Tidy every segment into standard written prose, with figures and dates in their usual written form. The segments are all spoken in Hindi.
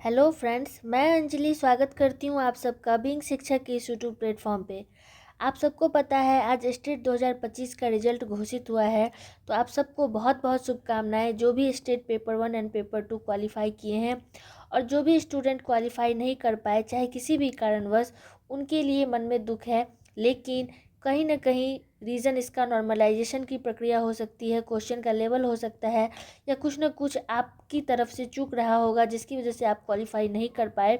हेलो फ्रेंड्स, मैं अंजलि स्वागत करती हूँ आप सबका बीइंग शिक्षक के इस यूट्यूब प्लेटफॉर्म पे। आप सबको पता है आज स्टेट 2025 का रिजल्ट घोषित हुआ है, तो आप सबको बहुत बहुत शुभकामनाएं जो भी state paper 1 and paper 2 qualify किए हैं। और जो भी स्टूडेंट क्वालिफाई नहीं कर पाए चाहे किसी भी कारणवश, उनके लिए मन में दुख है। लेकिन कहीं ना कहीं रीज़न इसका नॉर्मलाइजेशन की प्रक्रिया हो सकती है, क्वेश्चन का लेवल हो सकता है, या कुछ ना कुछ आपकी तरफ से चूक रहा होगा जिसकी वजह से आप क्वालिफाई नहीं कर पाए।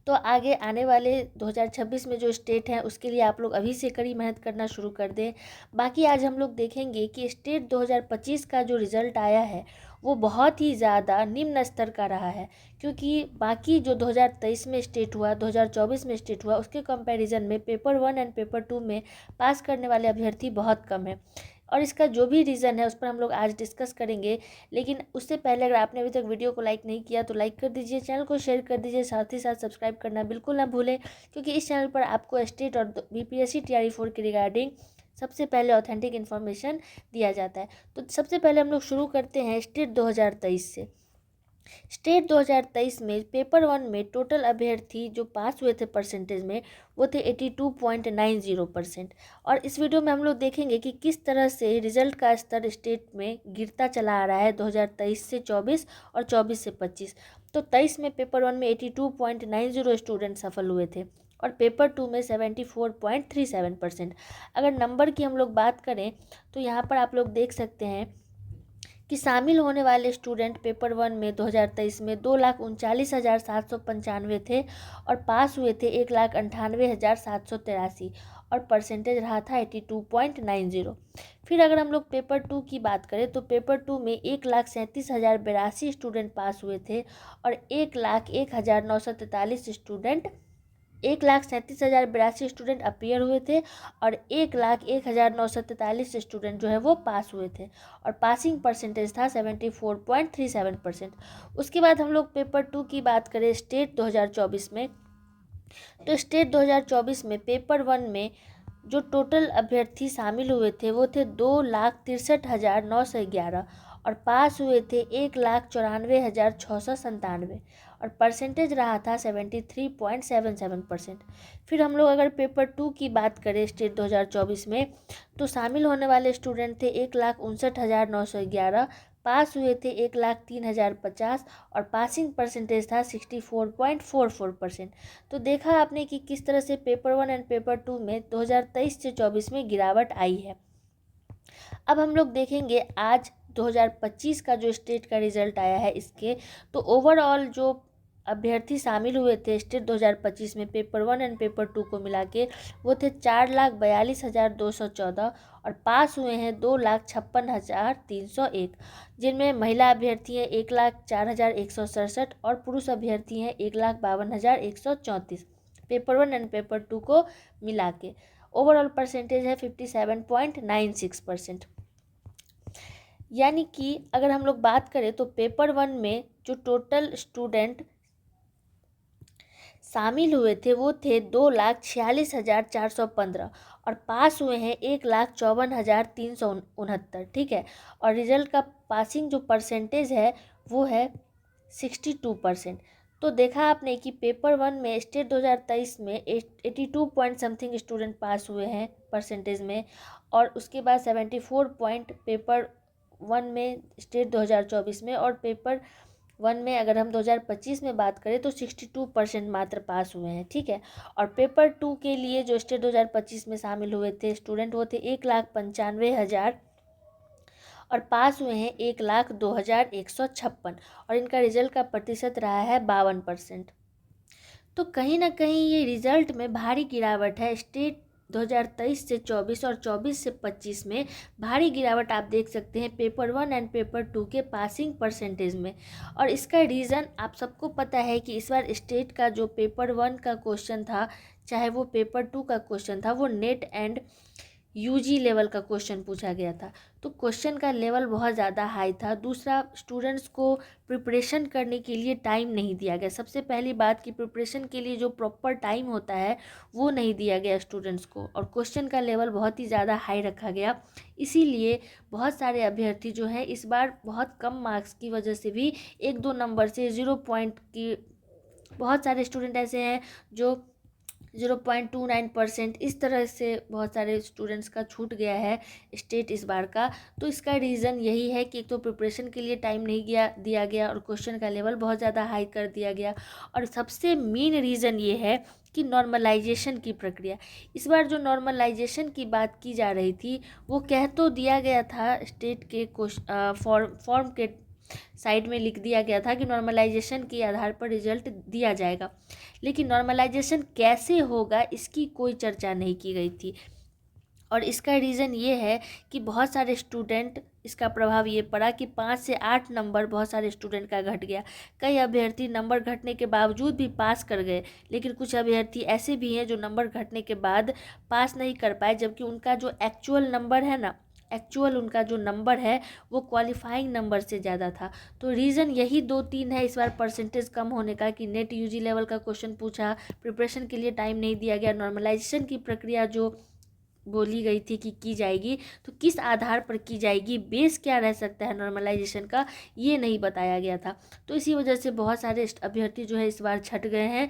तो आगे आने वाले 2026 में जो स्टेट है उसके लिए आप लोग अभी से कड़ी मेहनत करना शुरू कर दें। बाकी आज हम लोग देखेंगे कि स्टेट 2025 का जो रिज़ल्ट आया है वो बहुत ही ज़्यादा निम्न स्तर का रहा है, क्योंकि बाकी जो 2023 में स्टेट हुआ, 2024 में स्टेट हुआ, उसके कंपैरिजन में पेपर 1 एंड पेपर 2 में पास करने वाले अभ्यर्थी बहुत कम है। और इसका जो भी रीज़न है उस पर हम लोग आज डिस्कस करेंगे। लेकिन उससे पहले अगर आपने अभी तक वीडियो को लाइक नहीं किया तो लाइक कर दीजिए, चैनल को शेयर कर दीजिए, साथ ही साथ सब्सक्राइब करना बिल्कुल ना भूलें, क्योंकि इस चैनल पर आपको स्टेट और बीपीएससी टीआरई 4 के रिगार्डिंग सबसे पहले ऑथेंटिक इन्फॉर्मेशन दिया जाता है। तो सबसे पहले हम लोग शुरू करते हैं स्टेट 2023 से। स्टेट 2023 में पेपर 1 में टोटल अभ्यर्थी जो पास हुए थे परसेंटेज में वो थे 82.90%। और इस वीडियो में हम लोग देखेंगे कि किस तरह से रिजल्ट का स्तर स्टेट में गिरता चला आ रहा है 2023 से 24 और 24 से 25। तो 23 में पेपर 1 में 82.90 स्टूडेंट सफल हुए थे और पेपर 2 में 74.37%। अगर नंबर की हम लोग बात करें तो यहाँ पर आप लोग देख सकते हैं कि शामिल होने वाले स्टूडेंट पेपर 1 में 2023 में 2,39,795 थे और पास हुए थे 1,98,783 और परसेंटेज रहा था 82.90। फिर अगर हम लोग पेपर 2 की बात करें तो पेपर 2 में 1,37,082 स्टूडेंट पास हुए थे और 1,01,943 स्टूडेंट 1,37,082 स्टूडेंट अपीयर हुए थे और 1,01,943 स्टूडेंट जो है वो पास हुए थे और पासिंग परसेंटेज था 74.37%। उसके बाद हम लोग पेपर 2 की बात करें स्टेट 2024 में, तो स्टेट 2024 में पेपर 1 में जो टोटल अभ्यर्थी शामिल हुए थे वो थे 2,63,911 और पास हुए थे 1,94,697 और परसेंटेज रहा था 73.77%। फिर हम लोग अगर पेपर 2 की बात करें स्टेट 2024 में, तो शामिल होने वाले स्टूडेंट थे 1,59,911, पास हुए थे 1,03,050 और पासिंग परसेंटेज था 64.44%। तो देखा आपने कि किस तरह से पेपर 1 एंड पेपर 2 में 2023 से 24 में गिरावट आई है। अब हम लोग देखेंगे आज 2025 का जो स्टेट का रिजल्ट आया है इसके, तो ओवरऑल जो अभ्यर्थी शामिल हुए थे स्टेट 2025 में पेपर 1 एंड पेपर 2 को मिला के वो थे 4,42,214 और पास हुए हैं 2,56,301, जिनमें महिला अभ्यर्थी हैं 1,04,167 और पुरुष अभ्यर्थी हैं 1,52,134 पेपर 1 एंड पेपर 2 को मिला के। ओवरऑल परसेंटेज है 57.96%। यानी कि अगर हम लोग बात करें तो पेपर 1 में जो टोटल स्टूडेंट शामिल हुए थे वो थे 2,46,415 और पास हुए हैं 1,54,369। ठीक है, और रिजल्ट का पासिंग जो परसेंटेज है वो है 62%। तो देखा आपने कि पेपर 1 में स्टेट 2023 में 82 पॉइंट समथिंग स्टूडेंट पास हुए हैं परसेंटेज में, और उसके बाद 74 पॉइंट पेपर 1 में स्टेट 2024 में, और पेपर 1 में अगर हम 2025 में बात करें तो 62% मात्र पास हुए हैं। ठीक है, और पेपर 2 के लिए जो स्टेट 2025 में शामिल हुए थे स्टूडेंट वो थे 1,95,000 और पास हुए हैं 1,02,156 और इनका रिजल्ट का प्रतिशत रहा है 52%। तो कहीं ना कहीं ये रिजल्ट में भारी गिरावट है। स्टेट 2023 से 24 और 24 से 25 में भारी गिरावट आप देख सकते हैं पेपर 1 एंड पेपर 2 के पासिंग परसेंटेज में। और इसका रीज़न आप सबको पता है कि इस बार स्टेट का जो पेपर 1 का क्वेश्चन था, चाहे वो पेपर 2 का क्वेश्चन था, वो नेट एंड यूजी लेवल का क्वेश्चन पूछा गया था। तो क्वेश्चन का लेवल बहुत ज़्यादा हाई था। दूसरा, स्टूडेंट्स को प्रिपरेशन करने के लिए टाइम नहीं दिया गया। सबसे पहली बात कि प्रिपरेशन के लिए जो प्रॉपर टाइम होता है वो नहीं दिया गया स्टूडेंट्स को, और क्वेश्चन का लेवल बहुत ही ज़्यादा हाई रखा गया। इसीलिए बहुत सारे अभ्यर्थी जो हैं इस बार बहुत कम मार्क्स की वजह से भी 1-2 नंबर से 0 पॉइंट की, बहुत सारे स्टूडेंट ऐसे हैं जो 0.29% इस तरह से बहुत सारे स्टूडेंट्स का छूट गया है स्टेट इस बार का। तो इसका रीज़न यही है कि एक तो प्रिपरेशन के लिए टाइम नहीं दिया गया, और क्वेश्चन का लेवल बहुत ज़्यादा हाई कर दिया गया। और सबसे मेन रीज़न ये है कि नॉर्मलाइजेशन की प्रक्रिया, इस बार जो नॉर्मलाइजेशन की बात की जा रही थी वो कह तो दिया गया था, स्टेट के फॉर्म के साइड में लिख दिया गया था कि नॉर्मलाइजेशन के आधार पर रिजल्ट दिया जाएगा, लेकिन नॉर्मलाइजेशन कैसे होगा इसकी कोई चर्चा नहीं की गई थी। और इसका रीज़न ये है कि बहुत सारे स्टूडेंट, इसका प्रभाव ये पड़ा कि 5 से 8 नंबर बहुत सारे स्टूडेंट का घट गया। कई अभ्यर्थी नंबर घटने के बावजूद भी पास कर गए, लेकिन कुछ अभ्यर्थी ऐसे भी हैं जो नंबर घटने के बाद पास नहीं कर पाए, जबकि उनका जो एक्चुअल नंबर है ना, एक्चुअल उनका जो नंबर है वो क्वालिफाइंग नंबर से ज़्यादा था। तो रीज़न यही 2-3 है इस बार परसेंटेज कम होने का, कि नेट यूजी लेवल का क्वेश्चन पूछा, प्रिपरेशन के लिए टाइम नहीं दिया गया, नॉर्मलाइजेशन की प्रक्रिया जो बोली गई थी कि की जाएगी, तो किस आधार पर की जाएगी, बेस क्या रह सकता है नॉर्मलाइजेशन का, ये नहीं बताया गया था। तो इसी वजह से बहुत सारे अभ्यर्थी जो है इस बार छट गए हैं।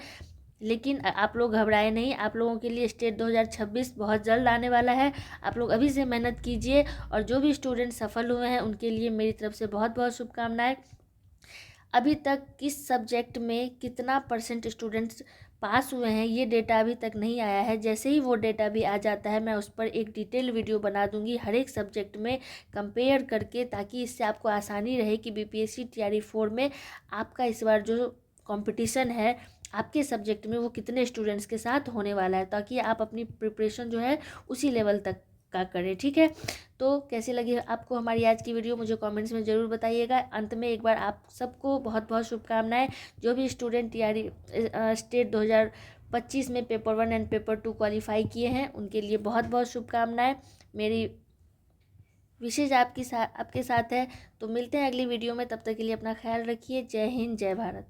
लेकिन आप लोग घबराए नहीं, आप लोगों के लिए स्टेट 2026 बहुत जल्द आने वाला है। आप लोग अभी से मेहनत कीजिए, और जो भी स्टूडेंट सफल हुए हैं उनके लिए मेरी तरफ से बहुत बहुत शुभकामनाएं। अभी तक किस सब्जेक्ट में कितना परसेंट स्टूडेंट्स पास हुए हैं ये डेटा अभी तक नहीं आया है। जैसे ही वो डेटा भी आ जाता है मैं उस पर एक डिटेल वीडियो बना दूंगी हर एक सब्जेक्ट में कंपेयर करके, ताकि इससे आपको आसानी रहे कि बीपीएससी टीआरई 4 में आपका इस बार जो कंपटीशन है आपके सब्जेक्ट में वो कितने स्टूडेंट्स के साथ होने वाला है, ताकि आप अपनी प्रिपरेशन जो है उसी लेवल तक का करें। ठीक है, तो कैसी लगी आपको हमारी आज की वीडियो मुझे कमेंट्स में ज़रूर बताइएगा। अंत में एक बार आप सबको बहुत बहुत शुभकामनाएं। जो भी स्टूडेंट टीआरई स्टेट 2025 में पेपर 1 एंड पेपर 2 क्वालिफाई किए हैं उनके लिए बहुत बहुत शुभकामनाएं। मेरी विशेष आपके साथ है। तो मिलते हैं अगली वीडियो में, तब तक के लिए अपना ख्याल रखिए। जय हिंद, जय भारत।